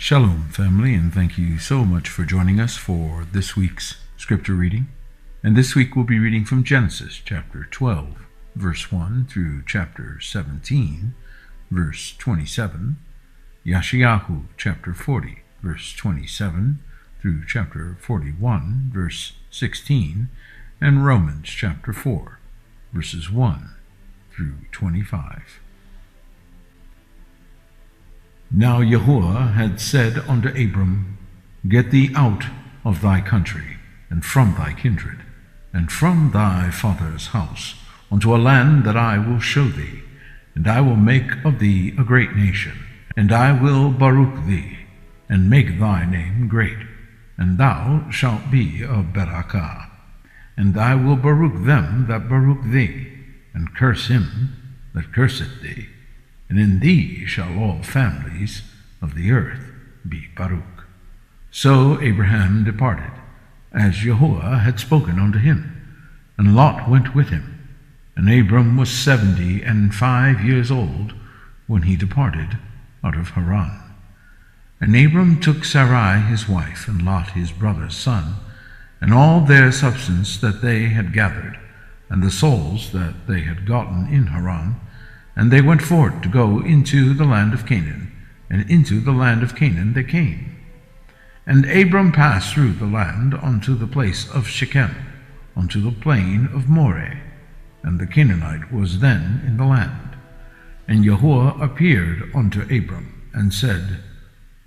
Shalom, family, and thank you so much for joining us for this week's scripture reading. And this week we'll be reading from Genesis chapter 12, verse 1 through chapter 17, verse 27, Yashayahu chapter 40, verse 27 through chapter 41, verse 16, and Romans chapter 4, verses 1 through 25. Now Yahuwah had said unto Abram, Get thee out of thy country, and from thy kindred, and from thy father's house, unto a land that I will show thee, and I will make of thee a great nation, and I will baruch thee, and make thy name great, and thou shalt be a barakah. And I will baruch them that baruch thee, and curse him that curseth thee. And in thee shall all families of the earth be baruch. So Abraham departed, as Yahuwah had spoken unto him, and Lot went with him. And Abram was 75 years old when he departed out of Haran. And Abram took Sarai his wife, and Lot his brother's son, and all their substance that they had gathered, and the souls that they had gotten in Haran, and they went forth to go into the land of Canaan, and into the land of Canaan they came. And Abram passed through the land unto the place of Shechem, unto the plain of Moreh, and the Canaanite was then in the land. And Yahuwah appeared unto Abram, and said,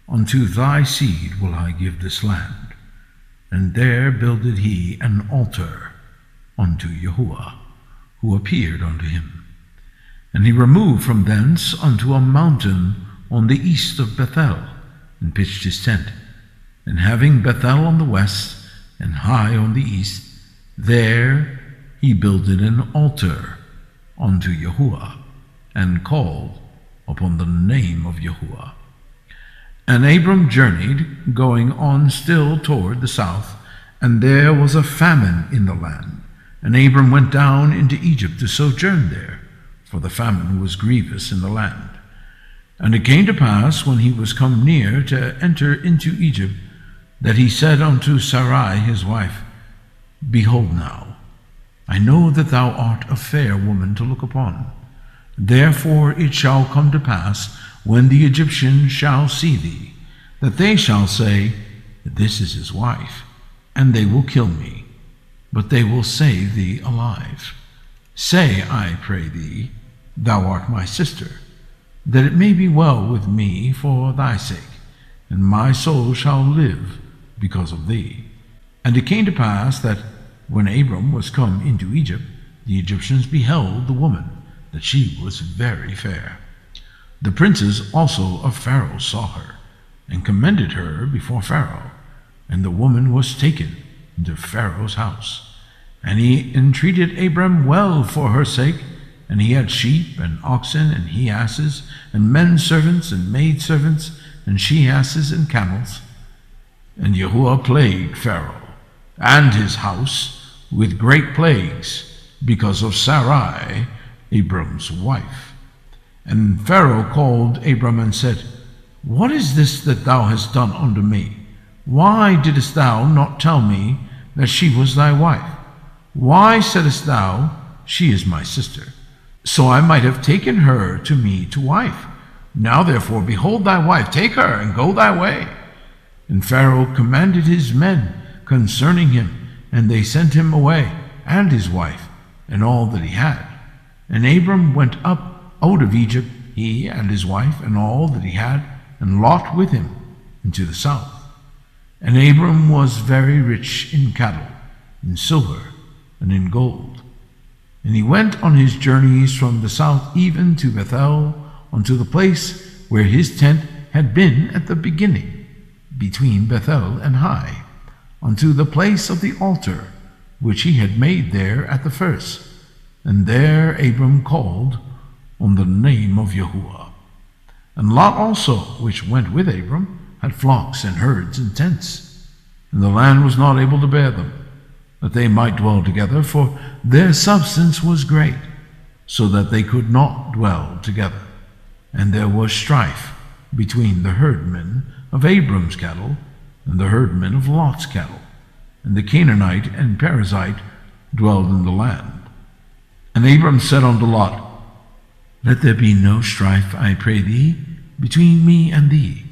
Unto thy seed will I give this land. And there builded he an altar unto Yahuwah, who appeared unto him. And he removed from thence unto a mountain on the east of Bethel, and pitched his tent. And having Bethel on the west, and Hai on the east, there he builded an altar unto Yahuwah, and called upon the name of Yahuwah. And Abram journeyed, going on still toward the south, and there was a famine in the land. And Abram went down into Egypt to sojourn there, for the famine was grievous in the land. And it came to pass, when he was come near to enter into Egypt, that he said unto Sarai his wife, Behold now, I know that thou art a fair woman to look upon. Therefore it shall come to pass, when the Egyptians shall see thee, that they shall say, This is his wife, and they will kill me, but they will save thee alive. Say, I pray thee, Thou art my sister, that it may be well with me for thy sake, and my soul shall live because of thee. And it came to pass that, when Abram was come into Egypt, the Egyptians beheld the woman, that she was very fair. The princes also of Pharaoh saw her, and commended her before Pharaoh. And the woman was taken into Pharaoh's house. And he entreated Abram well for her sake, and he had sheep and oxen and he-asses, and men servants and maid servants, and she-asses and camels. And Yahuwah plagued Pharaoh and his house with great plagues, because of Sarai, Abram's wife. And Pharaoh called Abram and said, What is this that thou hast done unto me? Why didst thou not tell me that she was thy wife? Why saidst thou, She is my sister? So I might have taken her to me to wife. Now therefore, behold thy wife, take her, and go thy way. And Pharaoh commanded his men concerning him, and they sent him away, and his wife, and all that he had. And Abram went up out of Egypt, he and his wife, and all that he had, and Lot with him, into the south. And Abram was very rich in cattle, in silver, and in gold. And he went on his journeys from the south even to Bethel, unto the place where his tent had been at the beginning, between Bethel and Hai, unto the place of the altar, which he had made there at the first. And there Abram called on the name of Yahuwah. And Lot also, which went with Abram, had flocks and herds and tents, and the land was not able to bear them, that they might dwell together, for their substance was great, so that they could not dwell together. And there was strife between the herdmen of Abram's cattle and the herdmen of Lot's cattle, and the Canaanite and Perizzite dwelled in the land. And Abram said unto Lot, Let there be no strife, I pray thee, between me and thee,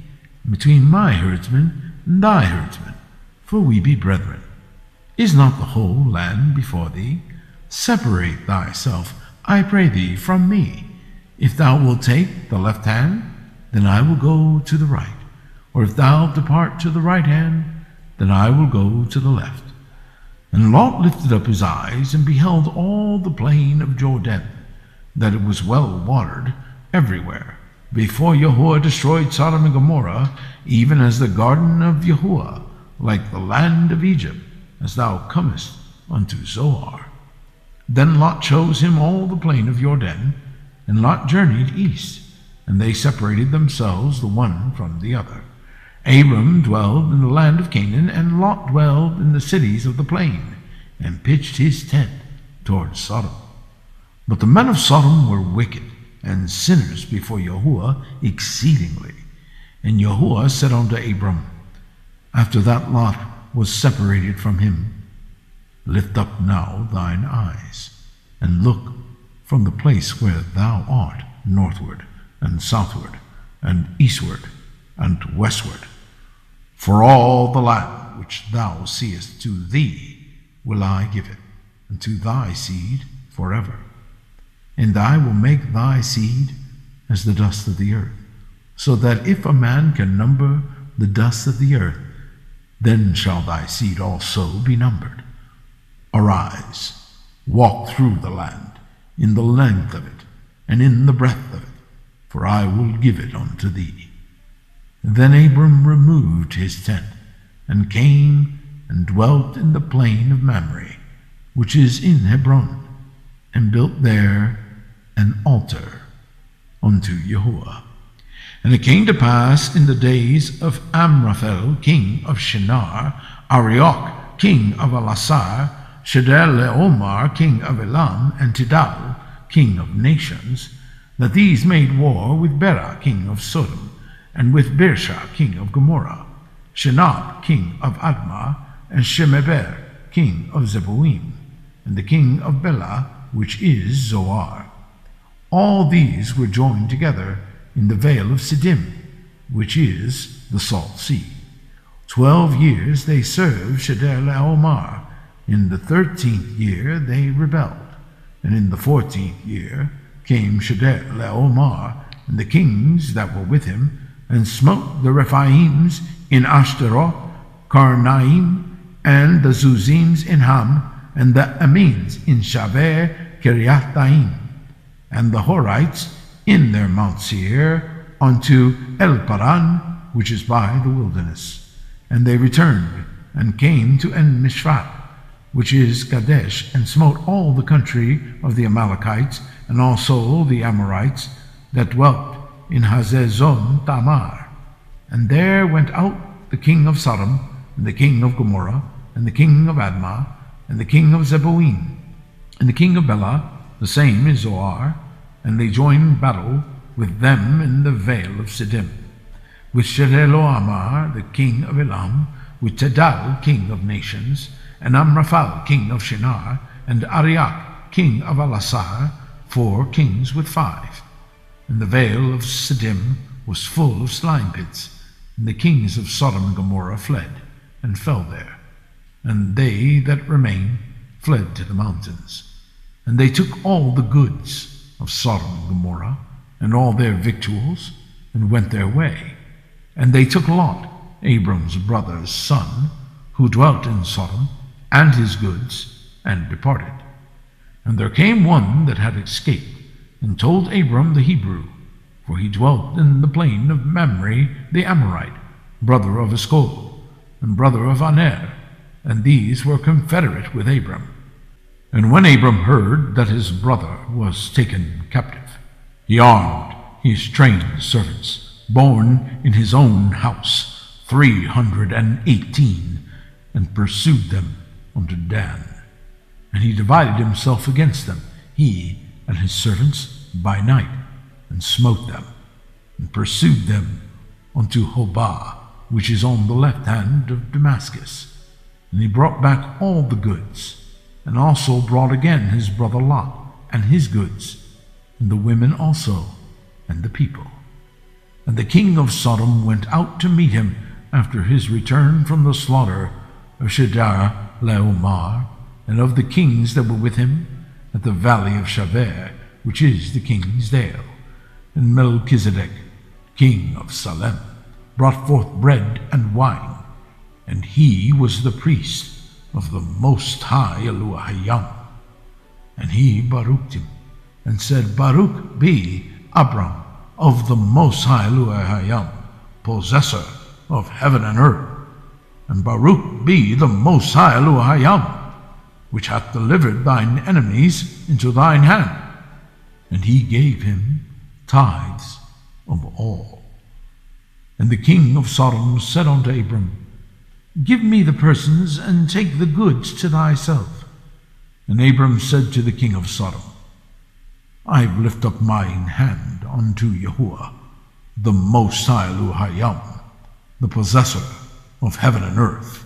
and between my herdsmen and thy herdsmen, for we be brethren. Is not the whole land before thee? Separate thyself, I pray thee, from me. If thou wilt take the left hand, then I will go to the right. Or if thou depart to the right hand, then I will go to the left. And Lot lifted up his eyes, and beheld all the plain of Jordan, that it was well watered everywhere, before Yahuwah destroyed Sodom and Gomorrah, even as the garden of Yahuwah, like the land of Egypt, as thou comest unto Zoar. Then Lot chose him all the plain of Jordan, and Lot journeyed east, and they separated themselves the one from the other. Abram dwelled in the land of Canaan, and Lot dwelled in the cities of the plain, and pitched his tent toward Sodom. But the men of Sodom were wicked and sinners before Yahuwah exceedingly. And Yahuwah said unto Abram, after that Lot was separated from him, Lift up now thine eyes, and look from the place where thou art northward, and southward, and eastward, and westward. For all the land which thou seest, to thee will I give it, and to thy seed forever. And I will make thy seed as the dust of the earth, so that if a man can number the dust of the earth, then shall thy seed also be numbered. Arise, walk through the land, in the length of it, and in the breadth of it, for I will give it unto thee. Then Abram removed his tent, and came and dwelt in the plain of Mamre, which is in Hebron, and built there an altar unto Yahuwah. And it came to pass in the days of Amraphel, king of Shinar, Arioch, king of Elasar, Shedeleomar, king of Elam, and Tidal, king of nations, that these made war with Bera, king of Sodom, and with Birsha, king of Gomorrah, Shenab, king of Admah, and Shemeber, king of Zeboim, and the king of Bela, which is Zoar. All these were joined together in the vale of Siddim, which is the Salt Sea. 12 years they served Shedeleomar. In the 13th year they rebelled, and in the 14th year came Shedeleomar and the kings that were with him, and smote the Rephaims in Ashtaroth, Karnaim, and the Zuzims in Ham, and the Amins in Shaveh Kiriathaim, and the Horites in their Mount Seir unto El-Paran, which is by the wilderness. And they returned and came to En-Mishpat, which is Kadesh, and smote all the country of the Amalekites, and also the Amorites that dwelt in Hazezon Tamar. And there went out the king of Sodom, and the king of Gomorrah, and the king of Admah, and the king of Zeboim, and the king of Bela, the same is Zoar, and they joined battle with them in the vale of Siddim, with Shedeleomar, the king of Elam, with Tidal, king of nations, and Amraphel, king of Shinar, and Arioch, king of Elasar, 4 kings with 5. And the vale of Siddim was full of slime pits, and the kings of Sodom and Gomorrah fled, and fell there. And they that remained fled to the mountains. And they took all the goods of Sodom and Gomorrah, and all their victuals, and went their way. And they took Lot, Abram's brother's son, who dwelt in Sodom, and his goods, and departed. And there came one that had escaped, and told Abram the Hebrew, for he dwelt in the plain of Mamre the Amorite, brother of Eshcol, and brother of Aner, and these were confederate with Abram. And when Abram heard that his brother was taken captive, he armed his trained servants, born in his own house, 318, and pursued them unto Dan. And he divided himself against them, he and his servants, by night, and smote them, and pursued them unto Hobah, which is on the left hand of Damascus. And he brought back all the goods, and also brought again his brother Lot, and his goods, and the women also, and the people. And the king of Sodom went out to meet him after his return from the slaughter of Chedorlaomer, and of the kings that were with him, at the valley of Shaveh, which is the king's dale. And Melchizedek, king of Salem, brought forth bread and wine, and he was the priest of the Most High Elohayam. And he baruched him, and said, Baruch be Abram of the Most High Elohayam, possessor of heaven and earth, and Baruch be the Most High Elohayam, which hath delivered thine enemies into thine hand. And he gave him tithes of all. And the king of Sodom said unto Abram, Give me the persons, and take the goods to thyself. And Abram said to the king of Sodom, I lift up mine hand unto Yahuwah, the Most High Elohayam, the possessor of heaven and earth,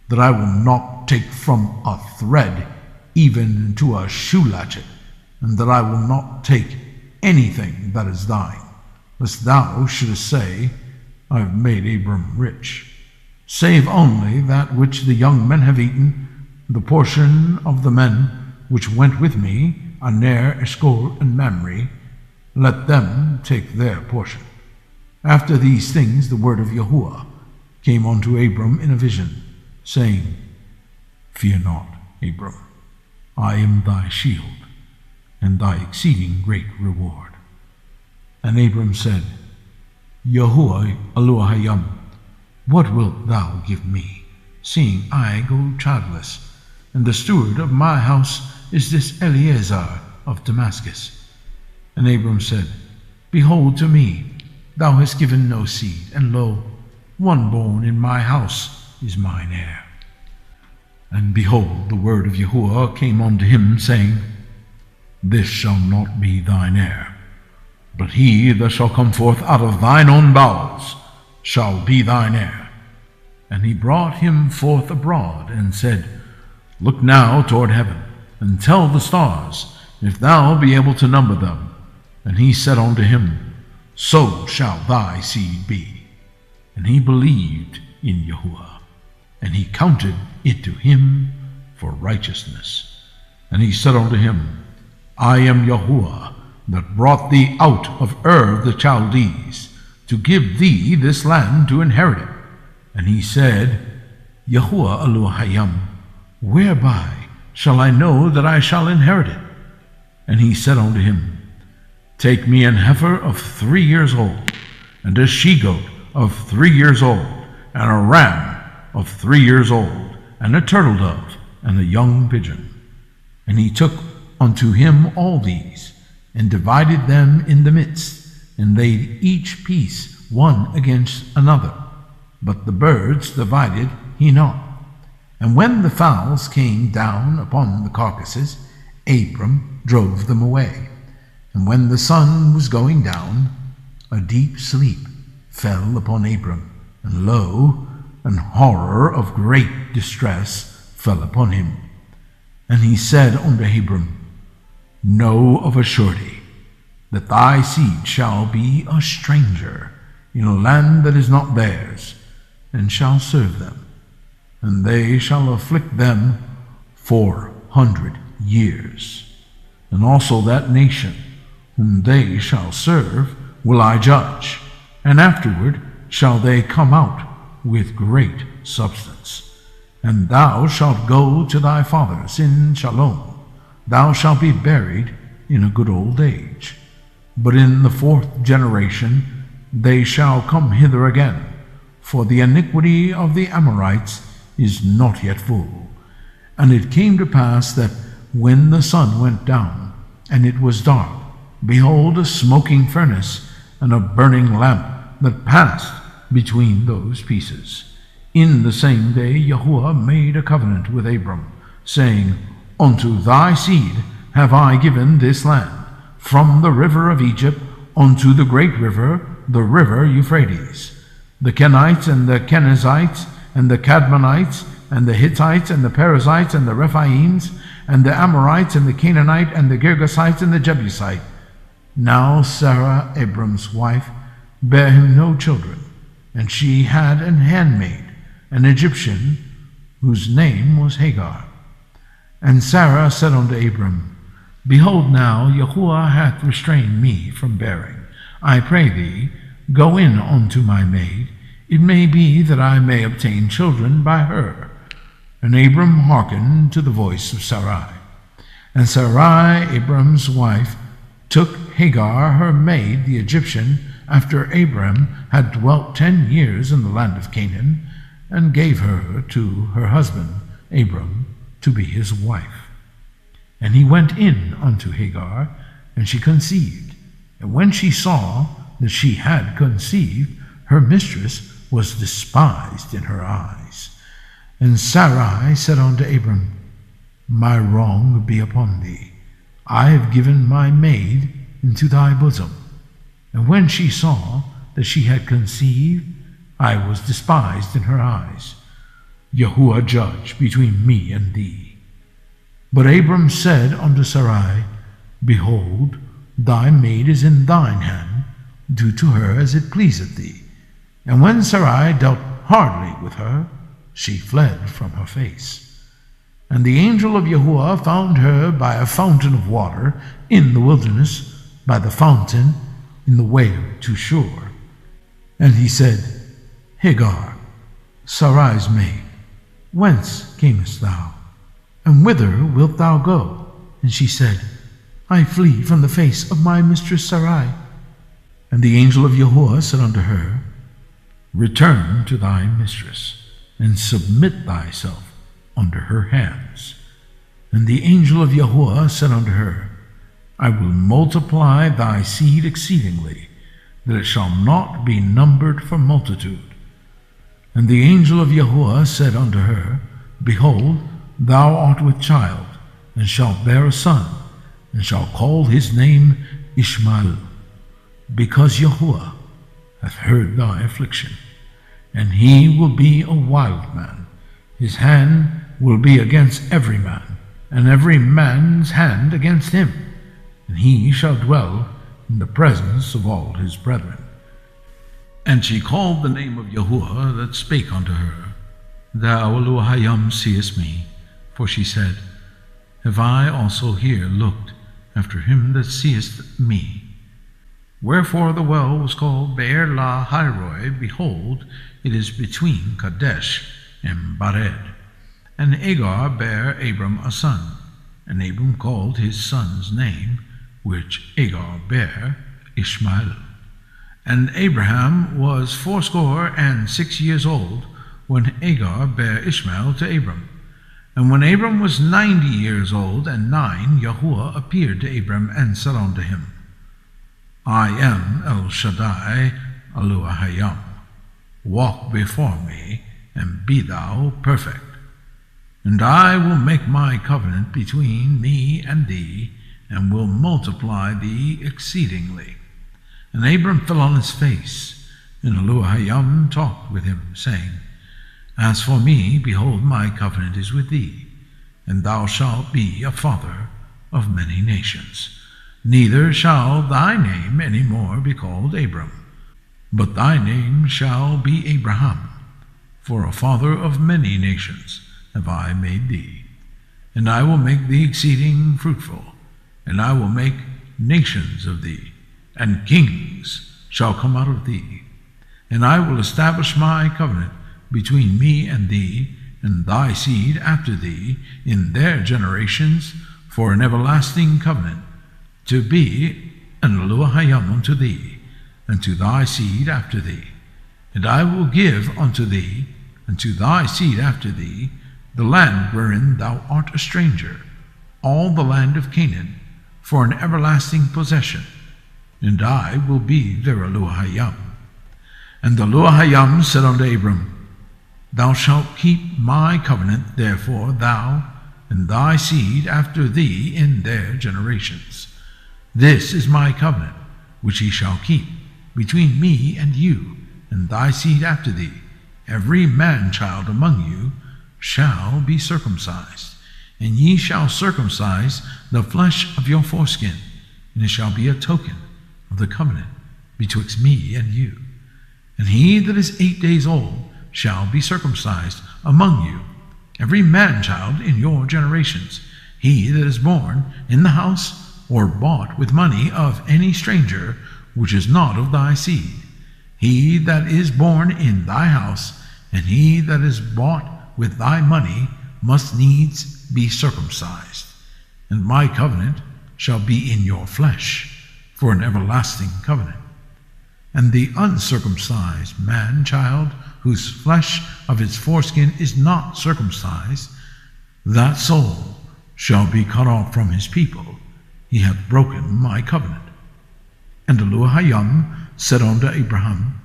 that I will not take from a thread even to a shoe latchet, and that I will not take anything that is thine, lest thou shouldest say, I have made Abram rich, save only that which the young men have eaten, the portion of the men which went with me, Aner, Eshcol, and Mamre, let them take their portion. After these things the word of Yahuwah came unto Abram in a vision, saying, Fear not, Abram, I am thy shield, and thy exceeding great reward. And Abram said, Yahuwah Elohayam, what wilt thou give me, seeing I go childless, and the steward of my house is this Eleazar of Damascus? And Abram said, Behold, to me thou hast given no seed, and lo, one born in my house is mine heir. And behold, the word of Yahuwah came unto him, saying, This shall not be thine heir, but he that shall come forth out of thine own bowels shall be thine heir. And he brought him forth abroad, and said, Look now toward heaven, and tell the stars, if thou be able to number them. And he said unto him, So shall thy seed be. And he believed in Yahuwah, and he counted it to him for righteousness. And he said unto him, I am Yahuwah, that brought thee out of Ur the Chaldees, to give thee this land to inherit it. And he said, Yahuwah Elohayam, whereby shall I know that I shall inherit it? And he said unto him, Take me an heifer of 3 years old, and a she-goat of 3 years old, and a ram of 3 years old, and a turtle dove, and a young pigeon. And he took unto him all these, and divided them in the midst, and laid each piece one against another. But the birds divided he not. And when the fowls came down upon the carcasses, Abram drove them away. And when the sun was going down, a deep sleep fell upon Abram, and lo, an horror of great distress fell upon him. And he said unto Abram, Know of a surety that thy seed shall be a stranger in a land that is not theirs, and shall serve them, and they shall afflict them 400 years. And also that nation whom they shall serve will I judge, and afterward shall they come out with great substance. And thou shalt go to thy fathers in Shalom. Thou shalt be buried in a good old age. But in the 4th generation they shall come hither again, for the iniquity of the Amorites is not yet full. And it came to pass that when the sun went down, and it was dark, behold, a smoking furnace and a burning lamp that passed between those pieces. In the same day Yahuwah made a covenant with Abram, saying, Unto thy seed have I given this land, from the river of Egypt unto the great river, the river Euphrates, the Kenites and the Kenizzites and the Cadmonites and the Hittites and the Perizzites and the Rephaims and the Amorites and the Canaanite and the Girgasites and the Jebusite. Now Sarah, Abram's wife, bare him no children, and she had an handmaid, an Egyptian, whose name was Hagar. And Sarah said unto Abram, Behold, now Yahuwah hath restrained me from bearing. I pray thee, go in unto my maid. It may be that I may obtain children by her. And Abram hearkened to the voice of Sarai. And Sarai, Abram's wife, took Hagar, her maid, the Egyptian, after Abram had dwelt 10 years in the land of Canaan, and gave her to her husband, Abram, to be his wife. And he went in unto Hagar, and she conceived. And when she saw that she had conceived, her mistress was despised in her eyes. And Sarai said unto Abram, My wrong be upon thee. I have given my maid into thy bosom. And when she saw that she had conceived, I was despised in her eyes. Yahuwah judge between me and thee. But Abram said unto Sarai, Behold, thy maid is in thine hand. Do to her as it pleaseth thee. And when Sarai dealt hardly with her, she fled from her face. And the angel of Yahuwah found her by a fountain of water in the wilderness, by the fountain in the way to Shur. And he said, Hagar, Sarai's maid, whence camest thou? And whither wilt thou go? And she said, I flee from the face of my mistress Sarai. And the angel of Yahuwah said unto her, Return to thy mistress, and submit thyself under her hands. And the angel of Yahuwah said unto her, I will multiply thy seed exceedingly, that it shall not be numbered for multitude. And the angel of Yahuwah said unto her, Behold, thou art with child, and shalt bear a son, and shalt call his name Ishmael, because Yahuwah hath heard thy affliction. And he will be a wild man. His hand will be against every man, and every man's hand against him. And he shall dwell in the presence of all his brethren. And she called the name of Yahuwah that spake unto her, Thou, Elohayim, seest me. For she said, Have I also here looked after him that seest me? Wherefore the well was called Be'er La Hairoi. Behold, it is between Kadesh and Bared. And Hagar bare Abram a son, and Abram called his son's name, which Hagar bare, Ishmael. And Abraham was 86 years old when Hagar bare Ishmael to Abram. And when Abram was 90 years old and 9, Yahuwah appeared to Abram and said unto him, I am El Shaddai, Elohayim. Walk before me, and be thou perfect. And I will make my covenant between me and thee, and will multiply thee exceedingly. And Abram fell on his face, and Elohayim talked with him, saying, As for me, behold, my covenant is with thee, and thou shalt be a father of many nations. Neither shall thy name any more be called Abram, but thy name shall be Abraham, for a father of many nations have I made thee. And I will make thee exceeding fruitful, and I will make nations of thee, and kings shall come out of thee. And I will establish my covenant between me and thee, and thy seed after thee, in their generations, for an everlasting covenant, to be an Elohayim unto thee, and to thy seed after thee. And I will give unto thee, and to thy seed after thee, the land wherein thou art a stranger, all the land of Canaan, for an everlasting possession, and I will be their Elohayim. And the Elohayim said unto Abram, Thou shalt keep my covenant, therefore, thou and thy seed after thee in their generations. This is my covenant, which ye shall keep between me and you and thy seed after thee, every man-child among you, shall be circumcised. And ye shall circumcise the flesh of your foreskin, and it shall be a token of the covenant betwixt me and you. And he that is 8 days old shall be circumcised among you, every man-child in your generations, he that is born in the house or bought with money of any stranger, which is not of thy seed. He that is born in thy house, and he that is bought with thy money, must needs be circumcised. And my covenant shall be in your flesh, for an everlasting covenant. And the uncircumcised man-child, whose flesh of its foreskin is not circumcised, that soul shall be cut off from his people. He hath broken my covenant. And Yashayahu said unto Abraham,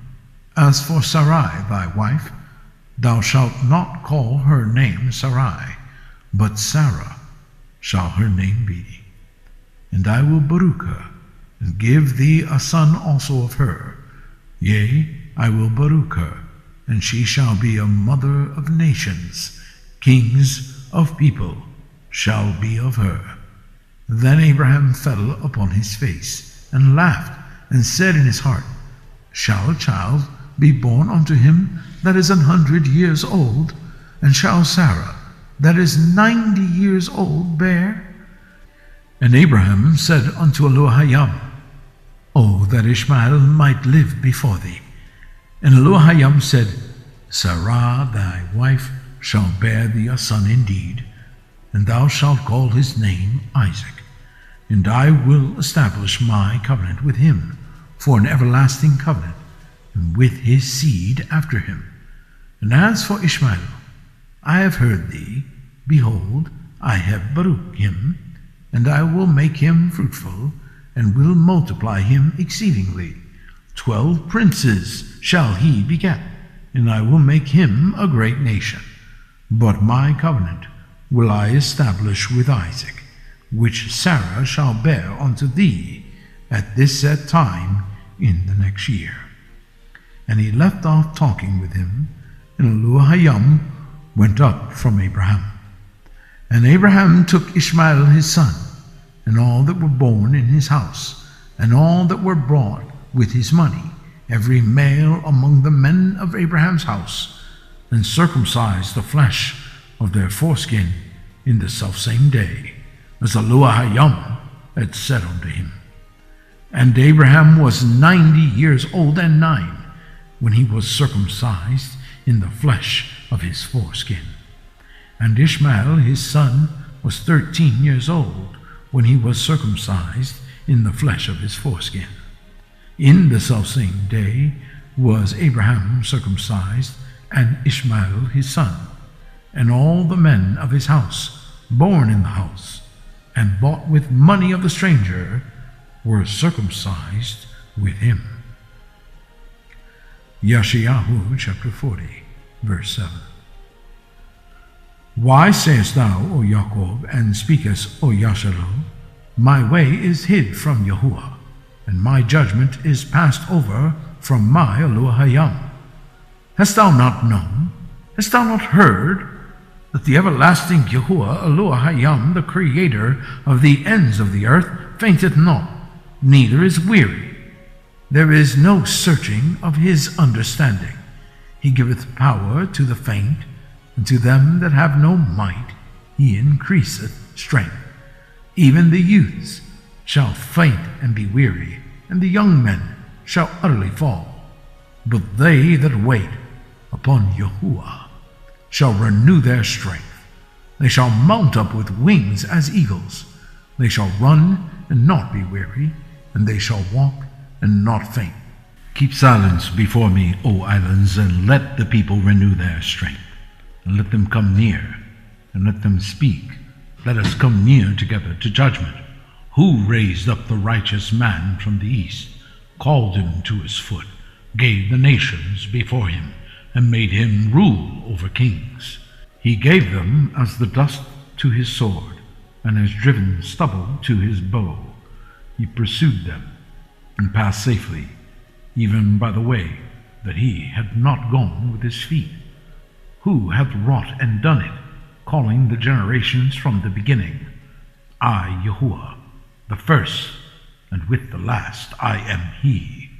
As for Sarai thy wife, thou shalt not call her name Sarai, but Sarah shall her name be. And I will baruch her, and give thee a son also of her. Yea, I will baruch her, and she shall be a mother of nations. Kings of people shall be of her. Then Abraham fell upon his face, and laughed, and said in his heart, Shall a child be born unto him that is 100 years old? And shall Sarah, that is 90 years old, bear? And Abraham said unto Yashayahu, O that Ishmael might live before thee. And Yashayahu said, Sarah thy wife shall bear thee a son indeed, and thou shalt call his name Isaac. And I will establish my covenant with him for an everlasting covenant, and with his seed after him. And as for Ishmael, I have heard thee. Behold, I have baruched him, and I will make him fruitful, and will multiply him exceedingly. 12 princes shall he beget, and I will make him a great nation. But my covenant will I establish with Isaac, which Sarah shall bear unto thee at this set time in the next year. And he left off talking with him, and Yashayahu went up from Abraham. And Abraham took Ishmael his son, and all that were born in his house, and all that were brought with his money, every male among the men of Abraham's house, and circumcised the flesh of their foreskin in the selfsame day, as Yashayahu had said unto him. And Abraham was 90 years old and 9, when he was circumcised in the flesh of his foreskin. And Ishmael his son was 13 years old, when he was circumcised in the flesh of his foreskin. In the selfsame day was Abraham circumcised, and Ishmael his son, and all the men of his house, born in the house, and bought with money of the stranger, were circumcised with him. Yashayahu chapter 40, verse 7. Why sayest thou, O Jacob, and speakest, O Yashayahu, my way is hid from Yahuwah, and my judgment is passed over from my Yashayahu? Hast thou not known? Hast thou not heard that the everlasting Yahuwah, Yashayahu, the creator of the ends of the earth, fainteth not, neither is weary? There is no searching of his understanding. He giveth power to the faint, and to them that have no might he increaseth strength. Even the youths shall faint and be weary, and the young men shall utterly fall. But they that wait upon Yahuwah shall renew their strength. They shall mount up with wings as eagles. They shall run and not be weary, and they shall walk and not faint. Keep silence before me, O islands, and let the people renew their strength. And let them come near, and let them speak. Let us come near together to judgment. Who raised up the righteous man from the east, called him to his foot, gave the nations before him, and made him rule over kings? He gave them as the dust to his sword, and as driven stubble to his bow. He pursued them, and passed safely, even by the way that he had not gone with his feet? Who hath wrought and done it, calling the generations from the beginning? I, Yahuwah, the first, and with the last I am he.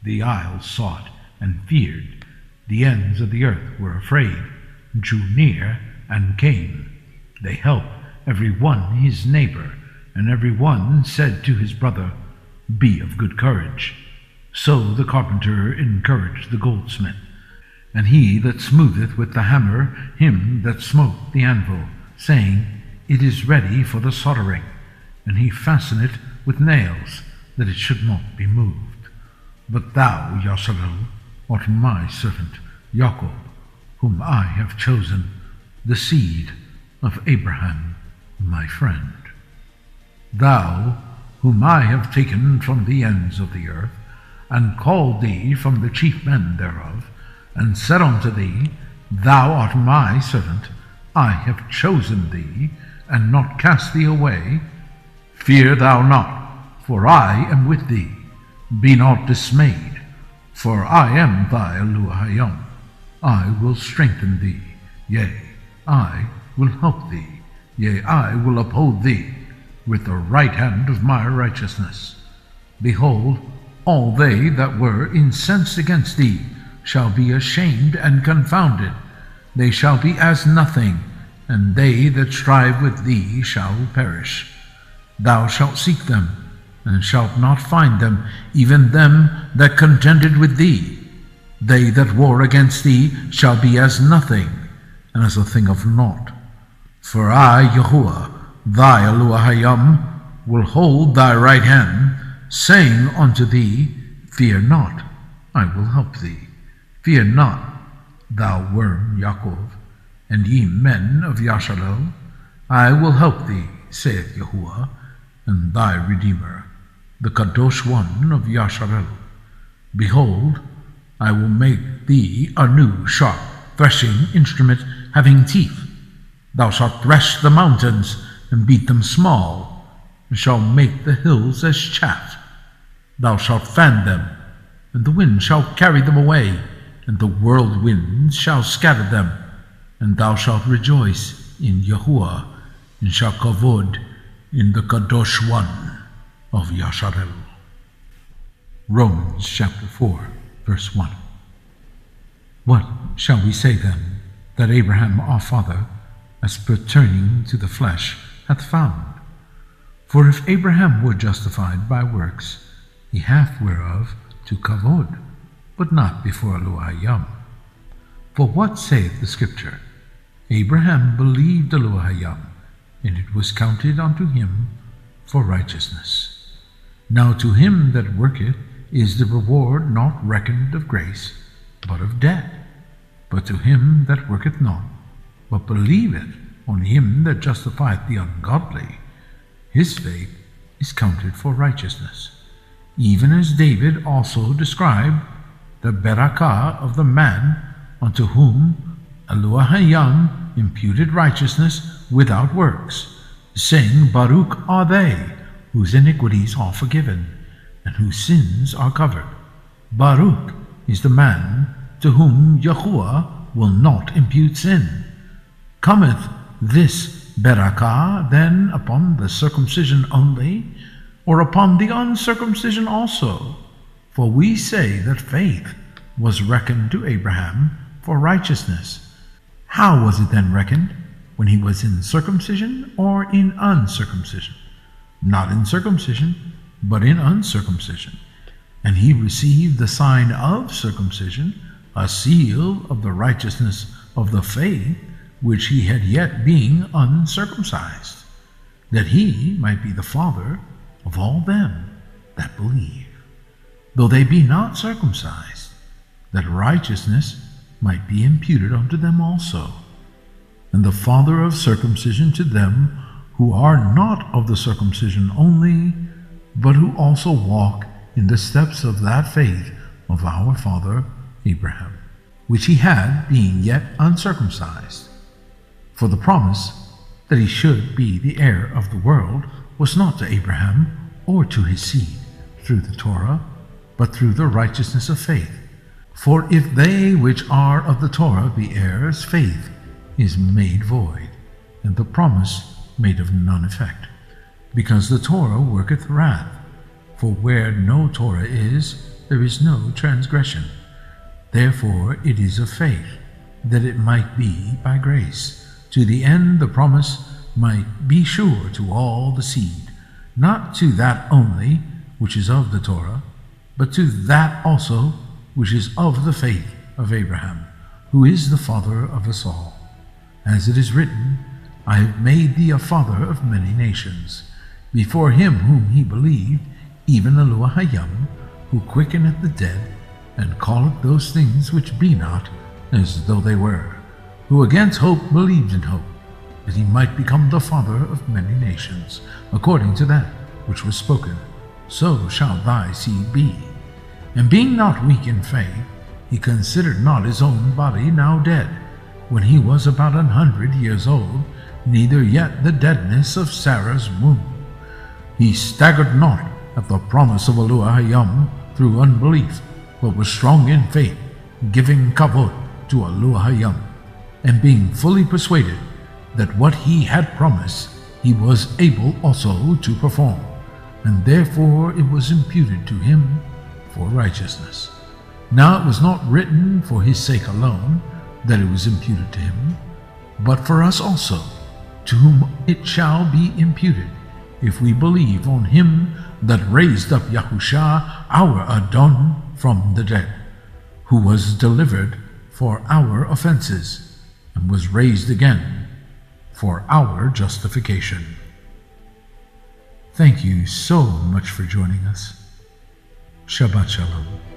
The isles saw it and feared. The ends of the earth were afraid, drew near and came. They helped every one his neighbor, and every one said to his brother, Be of good courage. So the carpenter encouraged the goldsmith, and he that smootheth with the hammer him that smote the anvil, saying, It is ready for the soldering. And he fastened it with nails, that it should not be moved. But thou, Yashayahu, art my servant, Jacob, whom I have chosen, the seed of Abraham, my friend. Thou, whom I have taken from the ends of the earth, and called thee from the chief men thereof, and said unto thee, Thou art my servant, I have chosen thee, and not cast thee away. Fear thou not, for I am with thee. Be not dismayed, for I am thy Yashayahu. I will strengthen thee, yea, I will help thee, yea, I will uphold thee with the right hand of my righteousness. Behold, all they that were incensed against thee shall be ashamed and confounded. They shall be as nothing, and they that strive with thee shall perish. Thou shalt seek them, and shalt not find them, even them that contended with thee. They that war against thee shall be as nothing, and as a thing of naught. For I, Yahuwah, thy Yashayahu, will hold thy right hand, saying unto thee, Fear not, I will help thee. Fear not, thou worm Yaakov, and ye men of Yashayahu. I will help thee, saith Yahuwah, and thy Redeemer, the Kadosh one of Yashayahu. Behold, I will make thee a new sharp threshing instrument having teeth. Thou shalt thresh the mountains and beat them small, and shalt make the hills as chaff. Thou shalt fan them, and the wind shall carry them away, and the whirlwinds shall scatter them. And thou shalt rejoice in Yahuwah, and shalt kavod in the Kadosh one of Yashayahu. Romans chapter 4, verse 1. What shall we say then that Abraham our father, as pertaining to the flesh, hath found? For if Abraham were justified by works, he hath whereof to kavod, but not before Yashayahu. For what saith the Scripture? Abraham believed Yashayahu, and it was counted unto him for righteousness. Now to him that worketh is the reward not reckoned of grace, but of debt. But to him that worketh not, but believeth on him that justifieth the ungodly, his faith is counted for righteousness. Even as David also described the berakah of the man unto whom Yashayahu imputed righteousness without works, saying, Baruch are they whose iniquities are forgiven, and whose sins are covered. Baruch is the man to whom Yahuwah will not impute sin. Cometh this berakah then upon the circumcision only, or upon the uncircumcision also? For we say that faith was reckoned to Abraham for righteousness. How was it then reckoned? When he was in circumcision or in uncircumcision? Not in circumcision, but in uncircumcision. And he received the sign of circumcision, a seal of the righteousness of the faith which he had yet being uncircumcised, that he might be the father of all them that believe, though they be not circumcised, that righteousness might be imputed unto them also, and the father of circumcision to them who are not of the circumcision only, but who also walk in the steps of that faith of our father Abraham, which he had being yet uncircumcised. For the promise that he should be the heir of the world was not to Abraham or to his seed through the Torah, but through the righteousness of faith. For if they which are of the Torah be heirs, faith is made void, and the promise made of none effect. Because the Torah worketh wrath, for where no Torah is, there is no transgression. Therefore it is of faith, that it might be by grace, to the end the promise might be sure to all the seed, not to that only which is of the Torah, but to that also which is of the faith of Abraham, who is the father of us all. As it is written, I have made thee a father of many nations, before him whom he believed, even Yashayahu, who quickeneth the dead, and calleth those things which be not as though they were, who against hope believed in hope, that he might become the father of many nations, according to that which was spoken, so shall thy seed be. And being not weak in faith, he considered not his own body now dead, when he was about 100 years old, neither yet the deadness of Sarah's womb. He staggered not at the promise of Yashayahu through unbelief, but was strong in faith, giving kavod to Yashayahu, and being fully persuaded that what he had promised he was able also to perform, and therefore it was imputed to him for righteousness. Now it was not written for his sake alone that it was imputed to him, but for us also, to whom it shall be imputed, if we believe on him that raised up Yahusha, our Adon, from the dead, who was delivered for our offenses, and was raised again for our justification. Thank you so much for joining us. Shabbat Shalom.